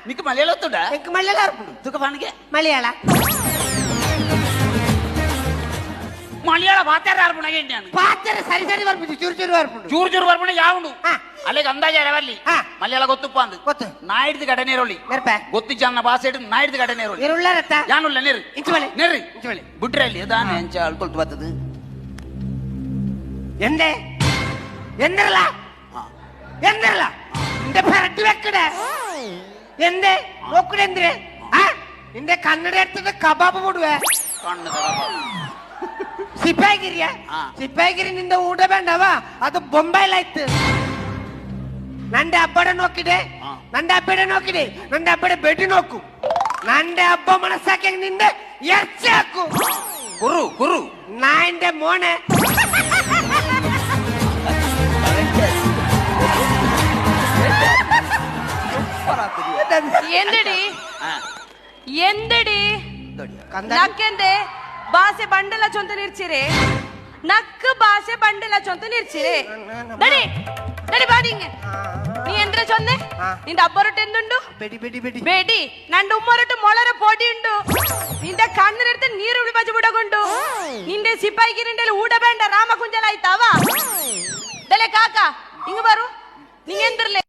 నీకు మలయాళం వస్తుందా? എനിക്ക് മലയാളം അറിഞ്ഞു. తుక పనికి മലയാള మలయాళ పాతారు అర్పణగేంటి నేను ಪಾತ್ರ ಸರಿ ಸರಿ ಬರ್ಬಿಟ್ಟು ಚೂರು ಚೂರು ಬರ್ಬಿಟ್ಟು ಚೂರು ಚೂರು ಬರ್ಪಣ ಯಾವುದು ಹಾ. ಅಲ್ಲಿಗೆ ಅಂದಾಜ ಬರಲಿ ಹಾ. ಮಲಯಾಳ ಗೊತ್ತುಪ್ಪ ಅಂದು ಗೊತ್ತು ನಾಯ್ದು ಗಡ ನೇರೊಳ್ಳಿ ನೆರಪ ಗೊತ್ತಿಜ್ಜನ್ನ ಭಾಷೆ ನಾಯ್ದು ಗಡ ನೇರೊಳ್ಳಿ ಇರುಳ್ಳಾರತ್ತ ಯಾನುಲ್ಲ ನೇರು ಇಂಚು ಮಳೆ ನೇರಿ ಇಂಚು ಮಳೆ ಬಿಟ್ರೆ ಅಲ್ಲಿ ದಾನೆ ಹೆಂಚ ಅಳ್ಕೊಳ್ತು ಬರ್ತದೆ ಎಂದೆ ಎಂದಿರಲ್ಲ ಎಂದಿರಲ್ಲ നിന്റെ പരട്ടി വെക്കടേ എന്തേ നോക്കണേ എന്തിനെ നിന്റെ കണ്ണട എടുത്തിട്ട് കബാബ് പോടുവേ ಕಣ್ಣು ತಗೋ ಸಿಪಾಯಿಗಿರಿಯ ಹಾ. ಸಿಪಾಯಿಗಿರಿ ನಿಂದ ಊಟ ಬೇಡವ ಅದು ಬೊಂಬೈಲಾಯ್ತು ನಂಡೆ ಹಬ್ಬಡ ನೋಕಿದೆ ಹಾ. ನಂಡೆ ಹಬ್ಬಡೆ ನೋಕಿದೆ ನಂಡೆ ಹಬ್ಬಡೆ ಬೆಡಿ ನೋಕು ನಂಡೆ ಹಬ್ಬ ಮನಸ್ಸಾಕೆ ನಿಂದೆ ಎರ್ಚಿ ಹಾಕು ಕುರು ಕುರು ನಾಯಿಂದೆ ಮೋಣೆ ಎಂದಡಿ ಹಾ. ಎಂದಡಿ ಕಂದ ನಕ್ಕೆಂದೆ ಬಾಸೆ ಬಂಡಲ ಚೊಂತ ನಿರ್ಚಿರೆ ನಕ್ಕು ಬಾಸೆ ಬಂಡಲ ಚೊಂತ ನಿರ್ಚಿರೆ ನಡಿ ನಡಿ ಬಾದಿಂಗೆ ನೀ ಎಂದ್ರೆ ಚೊಂದೆ ನಿಂದ ಅಬ್ಬರೊಟ್ಟು ಎಂದುಂಡು ಬೆಡಿ ಬೆಡಿ ಬೆಡಿ ಬೇಡಿ ನಂದು ಉಮ್ಮರೊಟ್ಟು ಮೊಳರ ಪೋಟಿ ಉಂಡು ನಿಂದ ಕಣ್ಣಿರ್ತೆ ನೀರು ಉಳಿ ಬಜಿ ಬಿಡಗುಂಡು ನಿಂದೆ ಸಿಪಾಯಿಗಿರಿಂಡೆಲ್ಲ ಊಟ ಬೇಂಡ ರಾಮ ಕುಂಜಲ ಆಯ್ತಾವ ದಲೆ ಕಾಕ ಹಿಂಗ ಬರು ನಿಂಗೆಂದ್ರಲೆ